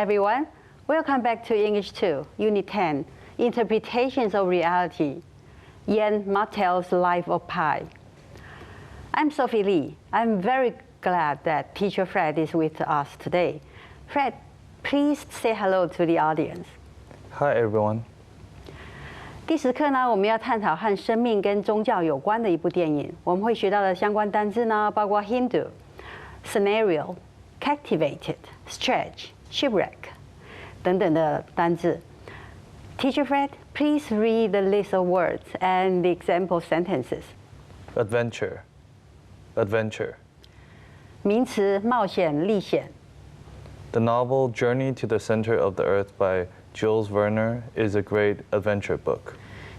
everyone. Welcome back to English 2, Unit 10, Interpretations of Reality, Ian Martell's Life of Pi. I'm Sophie Lee. I'm very glad that Teacher Fred is with us today. Fred, please say hello to the audience. Hi, everyone. 第10课呢，我们要探讨和生命跟宗教有关的一部电影。我们会学到的相关单字呢，包括 Hindu、scenario、captivated、stretch、shipwreck 等等的单字。Teacher Fred, please read the list of words and the example sentences. Adventure. Adventure. 名词：冒险、历险。The novel Journey to the Center of the Earth by Jules Verne is a great adventure book.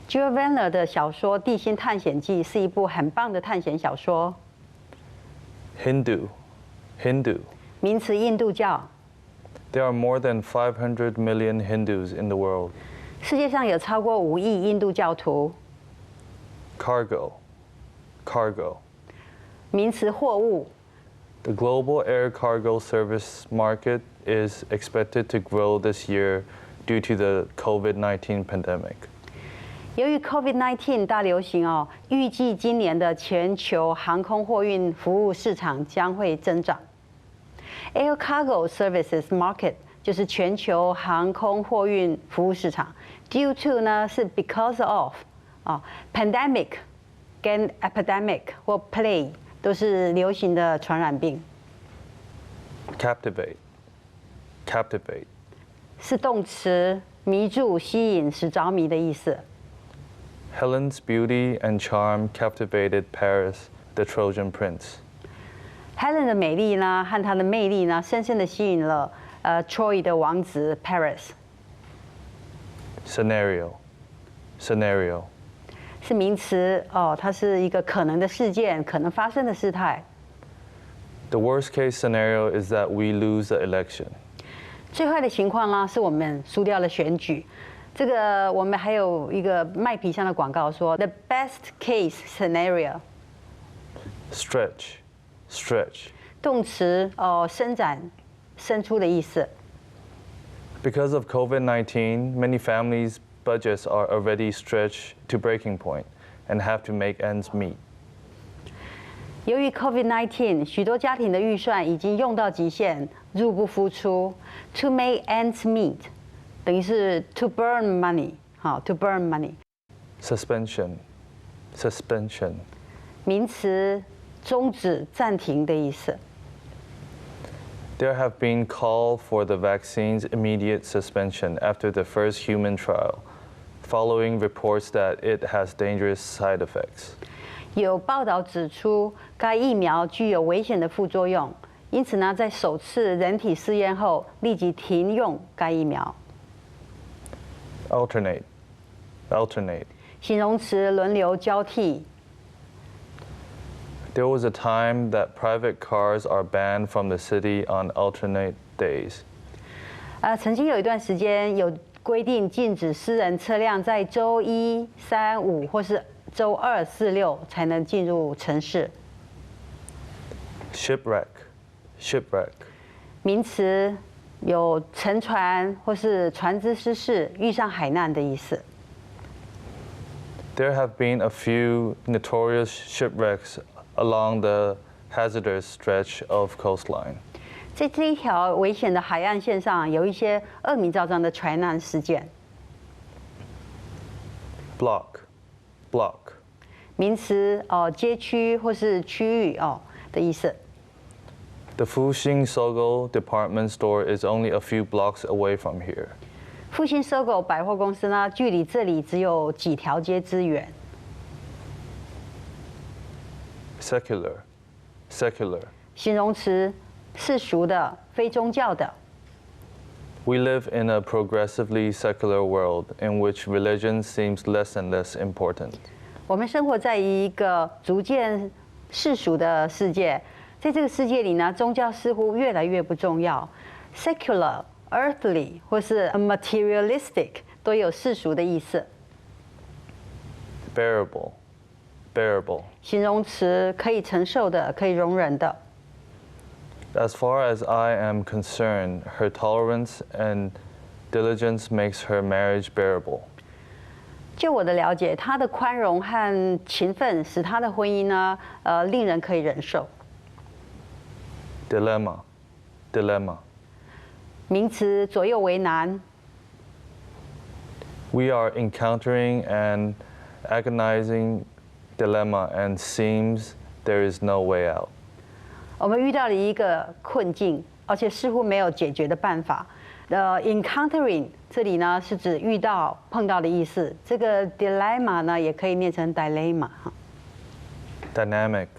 Jules Verne 的小说《地心探险记》是一部很棒的探险小说。Hindu. Hindu. 名词：印度教。There are more than 500 million Hindus in the world. 世界上有超过5亿印度教徒。Cargo. Cargo. 名词：货物。The global air cargo service market is expected to grow this year due to the COVID-19 pandemic. 由于 COVID-19 大流行预计今年的全球航空货运服务市场将会增长。Air cargo services market 就是全球航空货运服务市场。Due to 呢是 because of pandemic 跟 epidemic 或 plague 都是流行的传染病。Captivate. Captivate. 是动词，迷住、吸引、使着迷的意思。Helen's beauty and charm captivated Paris, the Trojan prince. Helen 的美丽呢，和她的魅力呢，深深的吸引了Troy 的王子 Paris。Scenario. Scenario. 是名词它是一个可能的事件，可能发生的事态。The worst case scenario is that we lose the election. 最坏的情况呢，是我们输掉了选举。这个我们还有一个麦皮箱的广告说 ，The best case scenario. Stretch. Stretch. 动词伸展、伸出的意思。Because of COVID-19, many families' budgets are already stretched to breaking point and have to make ends meet. 由于 COVID-19， 许多家庭的预算已经用到极限，入不敷出。To make ends meet， 等于是 to burn money， to burn money。Suspension. Suspension. 名词，终止、暂停的意思。There have been call for the vaccine's immediate suspension after the first human trial, following reports that it has dangerous side effects. 有报道指出，该疫苗具有危险的副作用，因此呢，在首次人体试验后，立即停用该疫苗。Alternate. Alternate. 形容词，轮流交替。There was a time that private cars are banned from the city on alternate days. 曾经有一段时间有规定禁止私人车辆在周1、3、5或是周2、4、6才能进入城市。Shipwreck. Shipwreck. 名词，有沉船或是船只失事、遇上海难的意思。There have been a few notorious shipwrecks along the hazardous stretch of coastline. 在这一条危险的海岸线上，有一些恶名昭彰的船难事件。Block. Block. 名词，街区或是区域的意思。The Fuxing Sogo department store is only a few blocks away from here. 复兴搜狗百货公司呢，距离这里只有几条街之远。Secular. Secular. 形容词，世俗的、非宗教的。We live in a progressively secular world in which religion seems less and less important. 我们生活在一个逐渐世俗的世界，在这个世界里呢，宗教似乎越来越不重要。Secular、earthly 或是 materialistic 都有世俗的意思。Bearable. Bearable. 形容词，可以承受的，可以容忍的。As far as I am concerned, her tolerance and diligence makes her marriage bearable. 就我的了解，他的宽容和勤奋使他的婚姻呢，令人可以忍受。Dilemma, dilemma. 名词左右为难。We are encountering an agonizing dilemma and seems there is no way out. 我们遇到了一个困境，而且似乎没有解决的办法。encountering 这里呢是指遇到、碰到的意思。这个 dilemma 呢也可以念成 dilemma。Dynamic,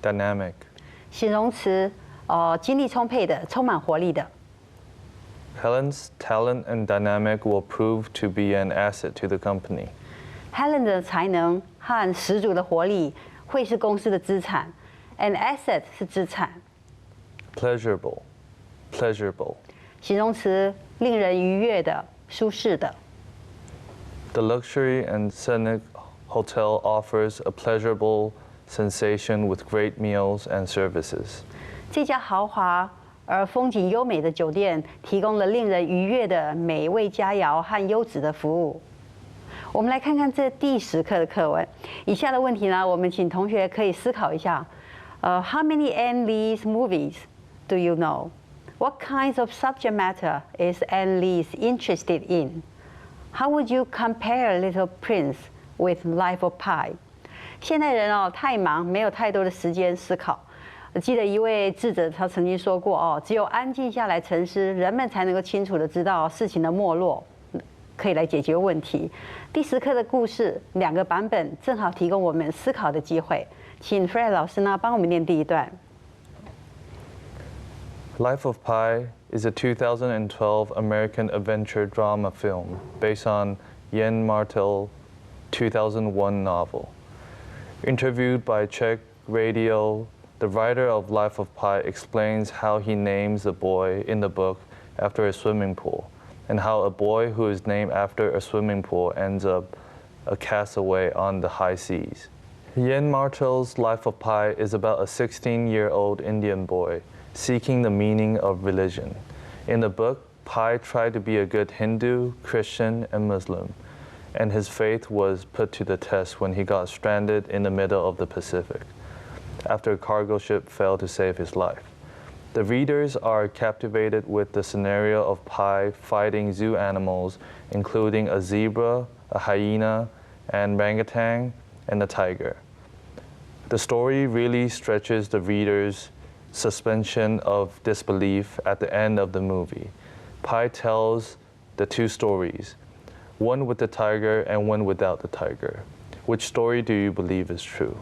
dynamic. 形容词，精力充沛的，充满活力的。Helen's talent and dynamic will prove to be an asset to the company. Helen 的才能和十足的活力会是公司的资产。An asset 是资产。Pleasurable, pleasurable. 形容词，令人愉悦的、舒适的。The luxury and scenic hotel offers a pleasurable sensation with great meals and services. 这家豪华而风景优美的酒店提供了令人愉悦的美味佳肴和优质的服务。我们来看看这第10课的课文。以下的问题呢，我们请同学可以思考一下。How many Anne Lee's movies do you know? What kinds of subject matter is Anne Lee interested in? How would you compare Little Prince with Life of Pi? 现代人太忙，没有太多的时间思考。记得一位智者他曾经说过只有安静下来沉思，人们才能够清楚地知道事情的没落，可以来解决问题。第10课的故事2个版本正好提供我们思考的机会，请 Fred 老师呢帮我们念第一段。Life of Pi is a 2012 American adventure drama film based on Yen Martel's 2001 novel. Interviewed by Czech radio, the writer of Life of Pi explains how he names the boy in the book after a swimming pool, and how a boy who is named after a swimming pool ends up a castaway on the high seas. Yen Martel's Life of Pi is about a 16-year-old Indian boy seeking the meaning of religion. In the book, Pi tried to be a good Hindu, Christian, and Muslim, and his faith was put to the test when he got stranded in the middle of the Pacific, after a cargo ship failed to save his life. The readers are captivated with the scenario of Pi fighting zoo animals, including a zebra, a hyena, an orangutan, and a tiger. The story really stretches the reader's suspension of disbelief at the end of the movie. Pi tells the 2 stories, one with the tiger and one without the tiger. Which story do you believe is true?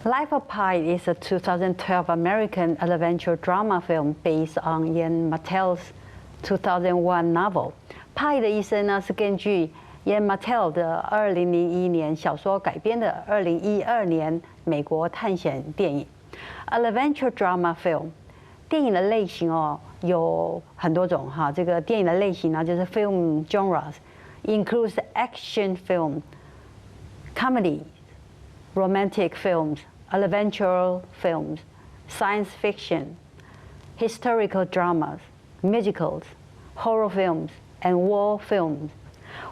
Life of Pi is a 2012 American adventure drama film based on Yen Martel's 2001 novel. Pi 的一生呢是根据 Yen Martel 的2001年小说改编的2012年美国探险电影。Adventure drama film， 电影的类型有很多种哈。这个电影的类型呢就是 film genres，includes action film, comedy, romantic films, adventure films, science fiction, historical dramas, musicals, horror films, and war films.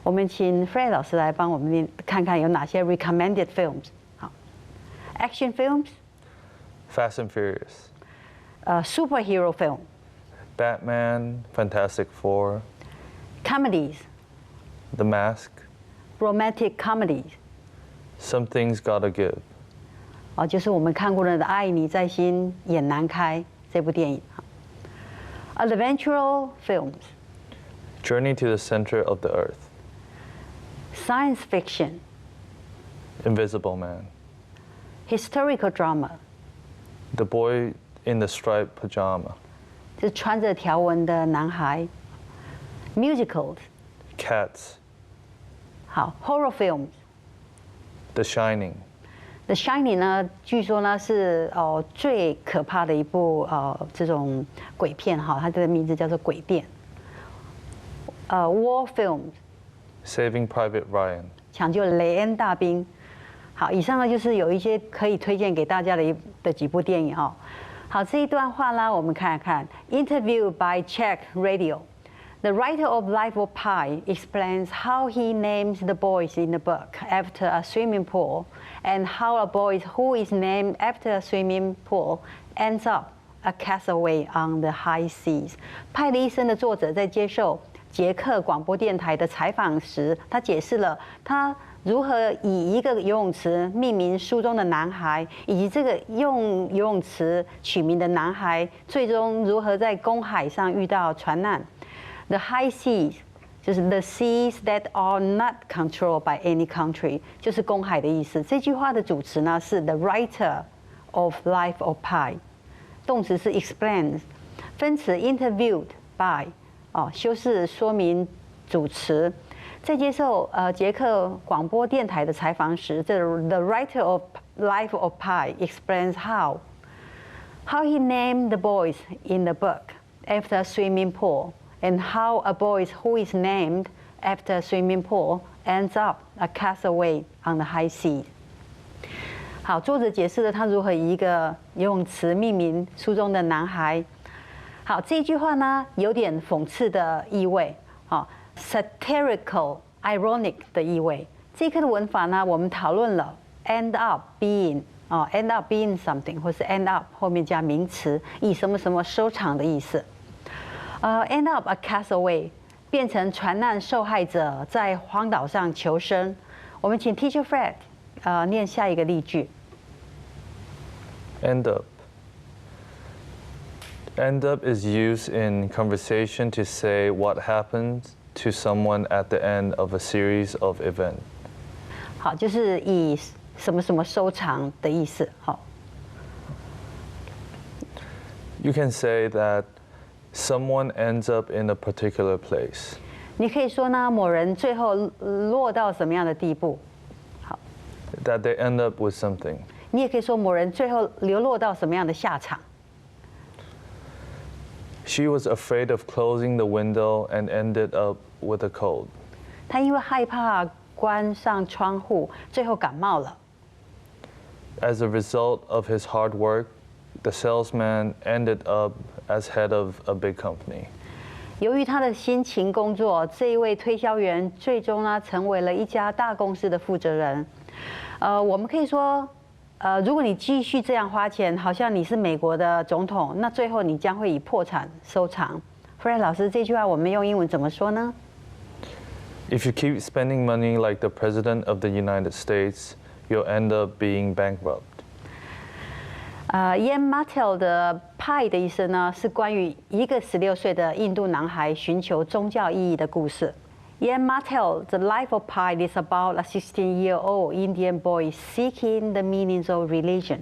我们请 Fred 老师来帮我们看看有哪些 recommended films。好 ，action films。Fast and Furious. Superhero film. Batman, Fantastic Four. Comedies. The Mask. Romantic comedies. Something's Gotta Give. 就是我们看过的《爱你在心眼难开》这部电影。Adventure films. Journey to the Center of the Earth. Science fiction. Invisible Man. Historical drama. The Boy in the Striped Pajama. 是穿着条纹的男孩。Musicals. Cats. 好 ，horror films. The Shining. The Shining 呢，据说呢是最可怕的一部这种鬼片哈，它的名字叫做《鬼店》。War films. Saving Private Ryan. 抢救雷恩大兵。好，以上呢就是有一些可以推荐给大家的几部电影哈。好，这一段话呢，我们看看。Interview by Czech Radio. The writer of Life of Pi explains how he names the boys in the book after a swimming pool, and how a boy who is named after a swimming pool ends up a castaway on the high seas. 派的一生的作者在接受捷克广播电台的采访时，他解释了他如何以一个游泳池命名书中的男孩，以及这个用游泳池取名的男孩，最终如何在公海上遇到船难。The high seas 就是 the seas that are not controlled by any country， 就是公海的意思。这句话的主词呢是 the writer of Life of Pi， 动词是 explains， 分词 interviewed by， 修饰说明主词。在接受捷克广播电台的采访时，这 the writer of Life of Pi explains how he named the boys in the book after a swimming pool, and how a boy who is named after a swimming pool ends up a castaway on the high sea. 好，作者解释了他如何以一个游泳池命名书中的男孩。好，这一句话呢有点讽刺的意味，satirical, ironic 的意味。这一课的文法呢，我们讨论了 end up being end up being something， 或是 end up 后面加名词，以什么什么收场的意思。end up a castaway 变成船难受害者在荒岛上求生。我们请 Teacher Fred 念下一个例句。End up. End up is used in conversation to say what happens to someone at the end of a series of events. 好，就是以什么什么收场的意思。好。You can say that someone ends up in a particular place. 你可以说呢，某人最后落到什么样的地步？好。That they end up with something. 你也可以说某人最后流落到什么样的下场。She was afraid of closing the window and ended up with a cold. 她因为害怕关上窗户，最后感冒了。As a result of his hard work, the salesman ended up as head of a big company. 由于他的辛勤工作，这一位推销员最终呢成为了一家大公司的负责人。我们可以说，如果你继续这样花钱，好像你是美国的总统，那最后你将会以破产收场。Fred 老师，这句话我们用英文怎么说呢？ If you keep spending money like the President of the United States, you'll end up being bankrupt. Ian Martell 的派的意思呢，是关于一个16岁的印度男孩寻求宗教意义的故事。Ian Martell, The Life of Pi is about a 16-year-old Indian boy seeking the meanings of religion.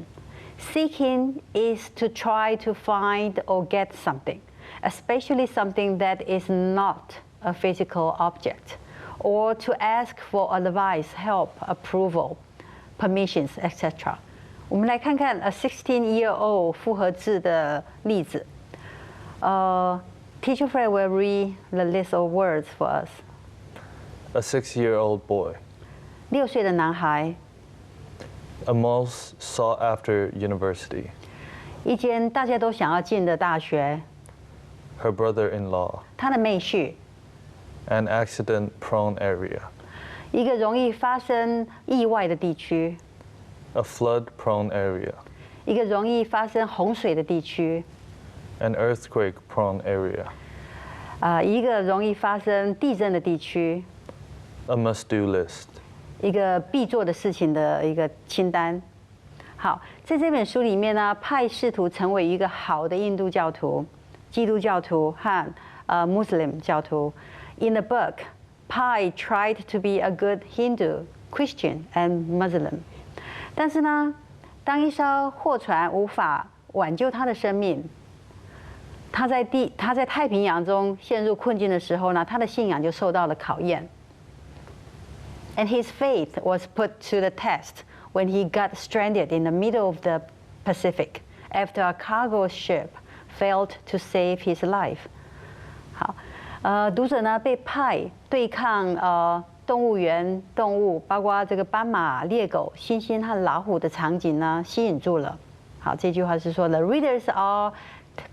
Seeking is to try to find or get something, especially something that is not a physical object, or to ask for advice, help, approval, permissions, etc. 我们来看看 a 16-year-old 复合字的例子。Teacher Fred will read the list of words for us. A 6-year-old boy. 6岁的男孩。A most sought after university. 一间大家都想要进的大学。Her brother-in-law. 他的妹婿。An accident-prone area. 一个容易发生意外的地区。A flood-prone area. 一个容易发生洪水的地区。An earthquake-prone area. 一个容易发生地震的地区。A must-do list. 一个必做的事情的一个清单。好，在这本书里面呢，派试图成为一个好的印度教徒、基督教徒和Muslim 教徒。In the book, Pi tried to be a good Hindu, Christian, and Muslim. 但是呢，当一艘货船无法挽救他的生命，他在太平洋中陷入困境的时候呢，他的信仰就受到了考验。And his faith was put to the test when he got stranded in the middle of the Pacific after a cargo ship failed to save his life. 好，读者呢被派对抗动物园动物，包括这个斑马、猎狗、猩猩和老虎的场景呢吸引住了。好，这句话是说 The readers are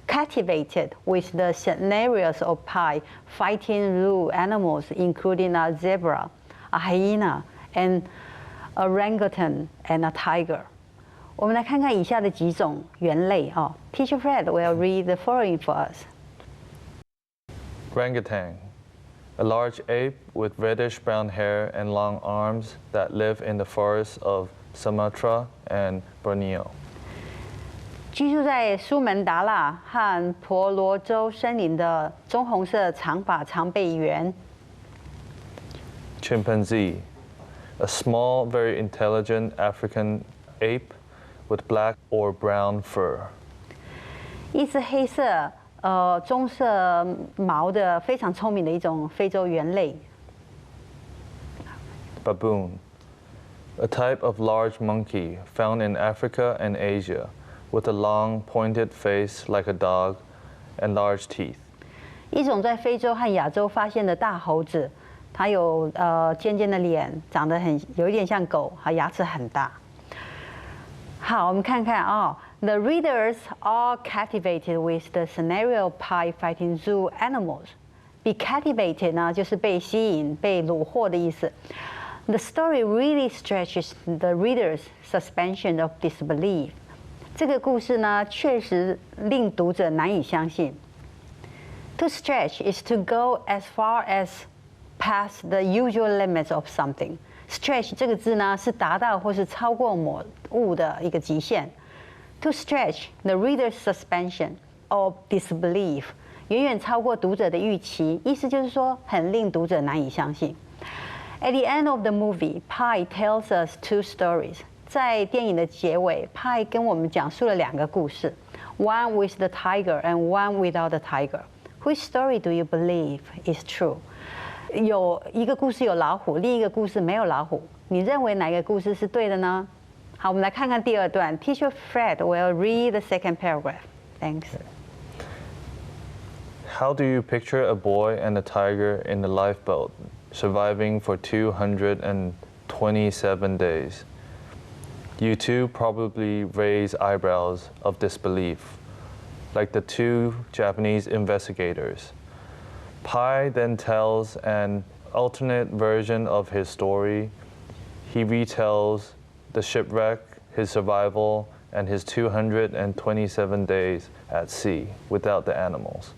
captivated with the scenarios of Pi fighting zoo animals, including a zebra, a hyena, and a orangutan, and a tiger. 我们来看看以下的几种猿类哦。Teacher Fred will read the following for us. Orangutan, a large ape with reddish-brown hair and long arms that live in the forests of Sumatra and Borneo. 居住在苏门答腊和婆罗洲森林的棕红色长发长背猿。Chimpanzee, a small, very intelligent African ape with black or brown fur. 一只黑色棕色毛的非常聪明的一种非洲猿类。Baboon, a type of large monkey found in Africa and Asia, with a long, pointed face like a dog and large teeth. 一种在非洲和亚洲发现的大猴子，它有尖尖的脸，长得有一点像狗，还牙齿很大。好，我们看看哦。The readers are captivated with the scenario of Pi fighting zoo animals. Be captivated 呢，就是被吸引、被虏获的意思。The story really stretches the reader's suspension of disbelief. 这个故事呢，确实令读者难以相信。To stretch is to go as far as past the usual limits of something. Stretch 这个字呢，是达到或是超过某物的一个极限。To stretch the reader's suspension of disbelief， 远远超过读者的预期，意思就是说，很令读者难以相信。At the end of the movie, Pi tells us two stories. 在电影的结尾，派跟我们讲述了两个故事 ，one with the tiger and one without the tiger. Which story do you believe is true? 有一个故事有老虎，另一个故事没有老虎。你认为哪个故事是对的呢？好，我们来看看第二段。Teacher Fred will read the second paragraph. Thanks. How do you picture a boy and a tiger in the lifeboat, surviving for 227 days? You too probably raise eyebrows of disbelief, like the two Japanese investigators. Pi then tells an alternate version of his story. He retells the shipwreck, his survival, and his 227 days at sea without the animals.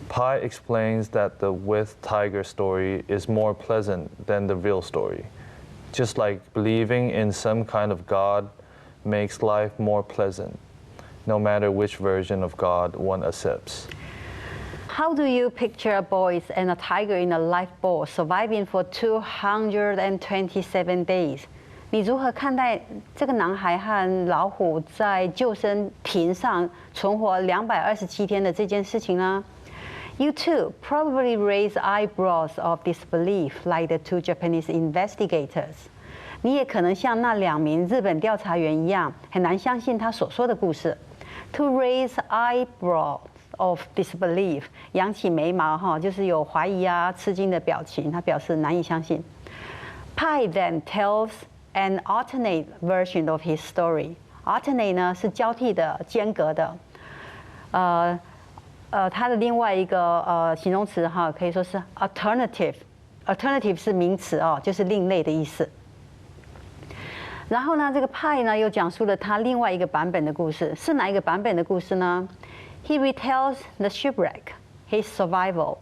Pi explains that the with tiger story is more pleasant than the real story. Just like believing in some kind of God makes life more pleasant, no matter which version of God one accepts. How do you picture a boy and a tiger in a lifeboat surviving for 227 days? 你如何看待这个男孩和老虎在救生艇上存活227天的这件事情呢？ You too probably raise eyebrows of disbelief like the two Japanese investigators. 你也可能像那2名日本调查员一样，很难相信他所说的故事。To raise eyebrows of disbelief， 扬起眉毛哈，就是有怀疑啊、吃惊的表情，他表示难以相信。Pi then tells an alternate version of his story. Alternate 呢是交替的、间隔的，它的另外一个形容词哈，可以说是 alternative。alternative 是名词哦，就是另类的意思。然后呢，这个派呢又讲述了他另外一个版本的故事，是哪一个版本的故事呢？ He retells the shipwreck, his survival,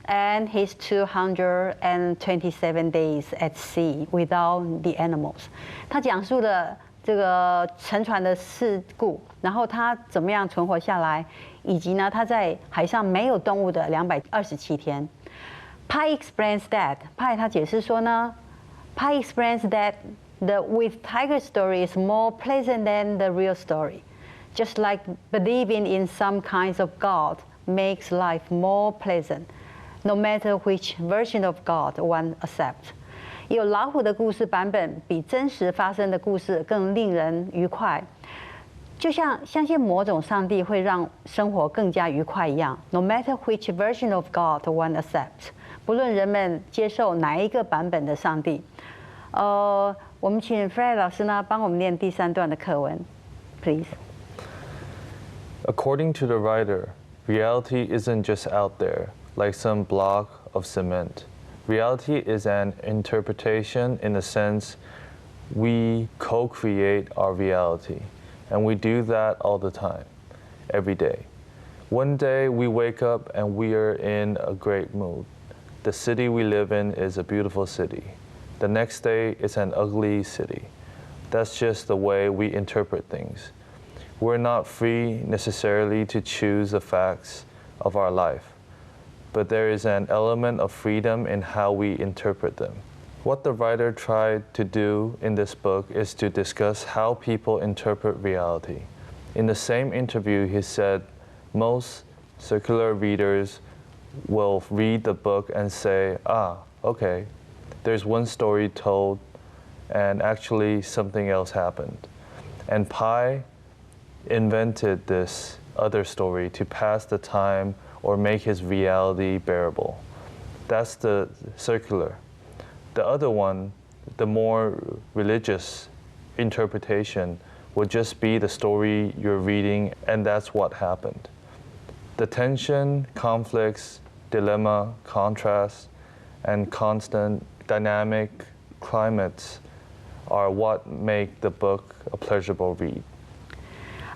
and his 227 days at sea without the animals. 他讲述了这个沉船的事故，然后他怎么样存活下来，以及呢他在海上没有动物的227天。Pi explains that. Pi 他解释说呢 ，Pi explains that the with tiger story is more pleasant than the real story. Just like believing in some kinds of God makes life more pleasant, no matter which version of God one accepts. 有老虎的故事版本比真实发生的故事更令人愉快，就像相信某种上帝会让生活更加愉快一样。No matter which version of God one accepts， 不论人们接受哪一个版本的上帝。我们请 Fred 老师呢帮我们念第3段的课文 ，please。According to the writer, reality isn't just out there, like some block of cement. Reality is an interpretation in the sense we co-create our reality, and we do that all the time, every day. One day we wake up and we are in a great mood. The city we live in is a beautiful city. The next day it's an ugly city. That's just the way we interpret things. We're not free necessarily to choose the facts of our life, but there is an element of freedom in how we interpret them. What the writer tried to do in this book is to discuss how people interpret reality. In the same interview, he said most secular readers will read the book and say, okay, there's one story told and actually something else happened. And Pi invented this other story to pass the time or make his reality bearable. That's the circular. The other one, the more religious interpretation, would just be the story you're reading, and that's what happened. The tension, conflicts, dilemma, contrast, and constant dynamic climates are what make the book a pleasurable read.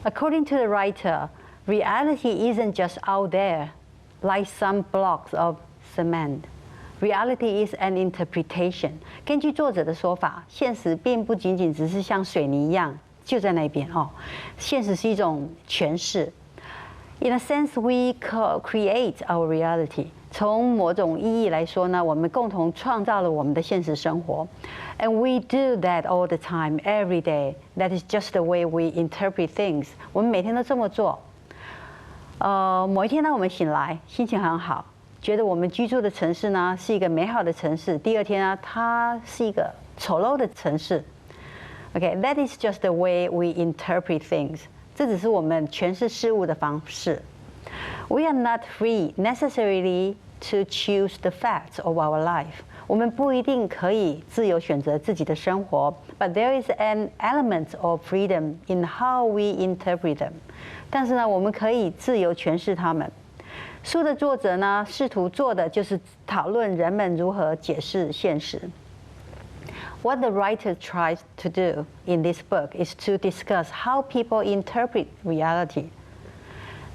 According to the writer, reality isn't just out there, like some blocks of cement. Reality is an interpretation. 根据作者的说法，现实并不仅仅只是像水泥一样就在那边哦，现实是一种诠释。In a sense, we create our reality. 从某种意义来说呢，我们共同创造了我们的现实生活。And we do that all the time, every day. That is just the way we interpret things. 我们每天都这么做。某一天呢，我们醒来，心情很好，觉得我们居住的城市呢是一个美好的城市。第二天呢，它是一个丑陋的城市。Okay, that is just the way we interpret things. 这只是我们诠释事物的方式。We are not free necessarily to choose the facts of our life. 我们不一定可以自由选择自己的生活 ，but there is an element of freedom in how we interpret them. 但是呢，我们可以自由诠释它们。书的作者呢，试图做的就是讨论人们如何解释现实。What the writer tries to do in this book is to discuss how people interpret reality.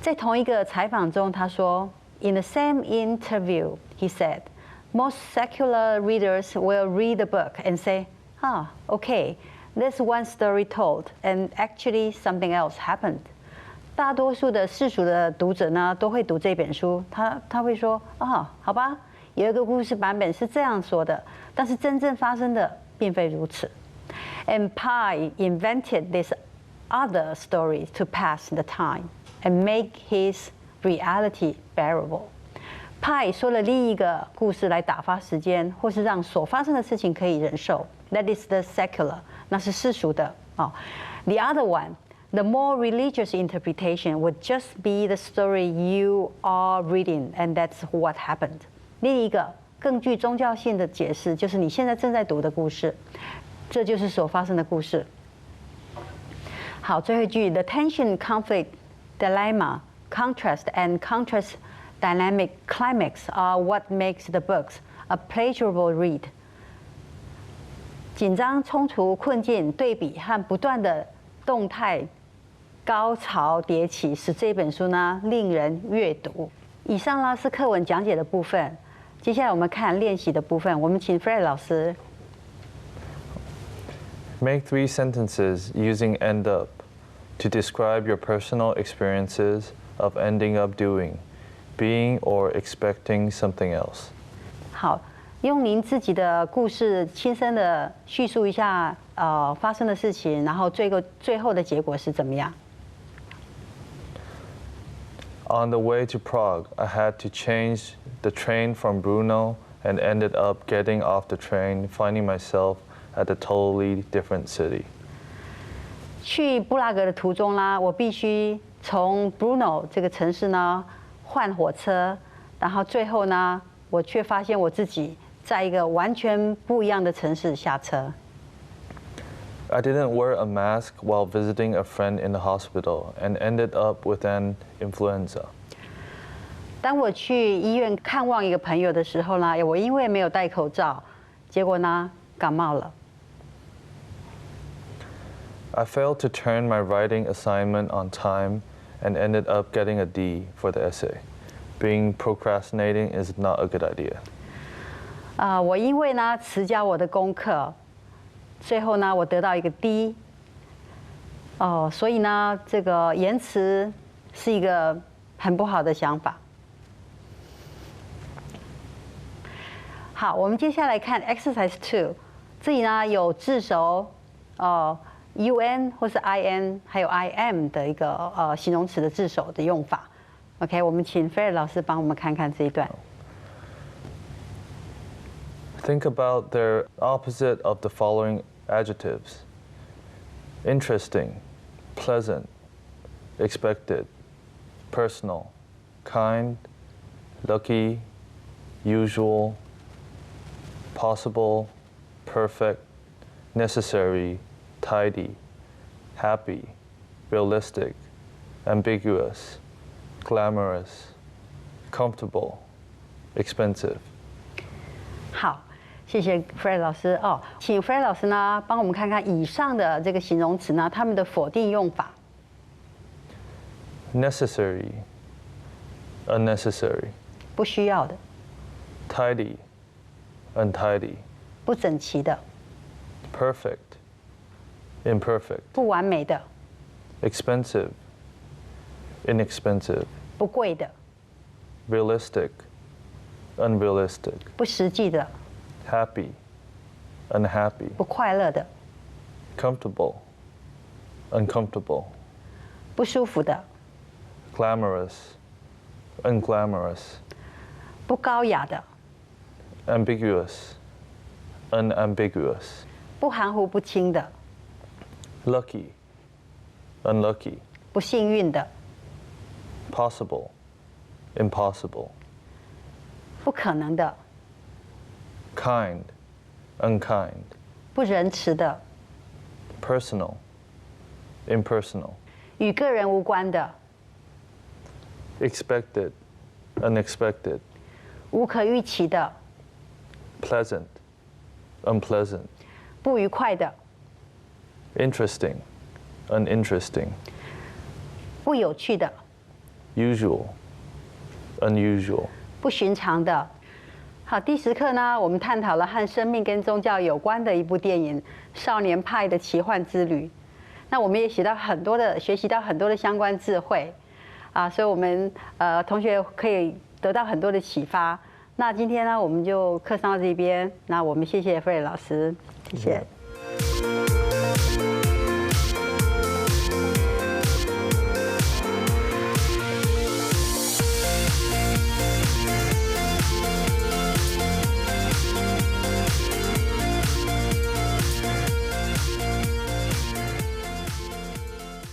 在同一个采访中，他说 ，In the same interview, he said, most secular readers will read the book and say, okay, there's one story told, and actually something else happened. 大多数的世俗的读者呢，都会读这本书，他会说，好吧，有一个故事版本是这样说的，但是真正发生的并非如此。And Pi invented this other story to pass the time and make his reality bearable. Pi 说了另一个故事来打发时间，或是让所发生的事情可以忍受。That is the secular， 那是世俗的哦。The other one, the more religious interpretation would just be the story you are reading, and that's what happened. 另一个更具宗教性的解释，就是你现在正在读的故事，这就是所发生的故事。好，最后一句 ：The tension, conflict, dilemma, contrast, and contrast dynamic climax are what makes the books a pleasurable read. 紧张、冲突、困境、对比和不断的动态高潮迭起，使这本书呢令人阅读。以上呢是课文讲解的部分。接下来我们看练习的部分，我们请 Fred 老师。Make 3 sentences using end up to describe your personal experiences of ending up doing, being or expecting something else. 好，用您自己的故事亲身的叙述一下发生的事情，然后最后的结果是怎么样？ On the way to Prague, I had to change the train from Brno and ended up getting off the train, finding myself at a totally different city. 去布拉格的途中啦，我必须从 Brno 这个城市呢换火车，然后最后呢，我却发现我自己在一个完全不一样的城市下车。I didn't wear a mask while visiting a friend in the hospital and ended up with an influenza. 当我去医院看望一个朋友的时候呢，我因为没有戴口罩，结果呢感冒了。I failed to turn my writing assignment on time and ended up getting a D for the essay. Being procrastinating is not a good idea. 我因为呢迟交我的功课，最后呢我得到一个 D。所以呢这个延迟是一个很不好的想法。好，我们接下来看 Exercise 2，这里呢有字首UN 或是 IN 还有 IM 的一个形容词的字首的用法。OK， 我们请菲尔老师帮我们看看这一段。Think about their opposite of the following adjectives: interesting, pleasant, expected, personal, kind, lucky, usual, possible, perfect, necessary, tidy, happy, realistic, ambiguous, glamorous, comfortable, expensive. 好，谢谢 Fred 老师哦，请 Fred 老师呢帮我们看看以上的这个形容词呢，它们的否定用法。Necessary, unnecessary. 不需要的。Tidy, untidy. 不整齐的。Perfect, imperfect. 不完美的。Expensive, inexpensive. 不贵的。Realistic, unrealistic. 不实际的。Happy, unhappy. 不快乐的。Comfortable, uncomfortable. 不舒服的。Glamorous, unglamorous. 不高雅的。Ambiguous, unambiguous. 不含糊不清的。Lucky, unlucky. 不幸运的。Possible, impossible. 不可能的。Kind, unkind. 不仁慈的。Personal, impersonal. 与个人无关的。Expected, unexpected. 无可预期的。Pleasant, unpleasant. 不愉快的。Interesting, uninteresting. 不有趣的。Usual, unusual. 不寻常的。好，第10课呢，我们探讨了和生命跟宗教有关的一部电影《少年派的奇幻之旅》。那我们也学习到很多的相关智慧所以我们同学可以得到很多的启发。那今天呢，我们就课上到这边。那我们谢谢菲尔老师，谢谢。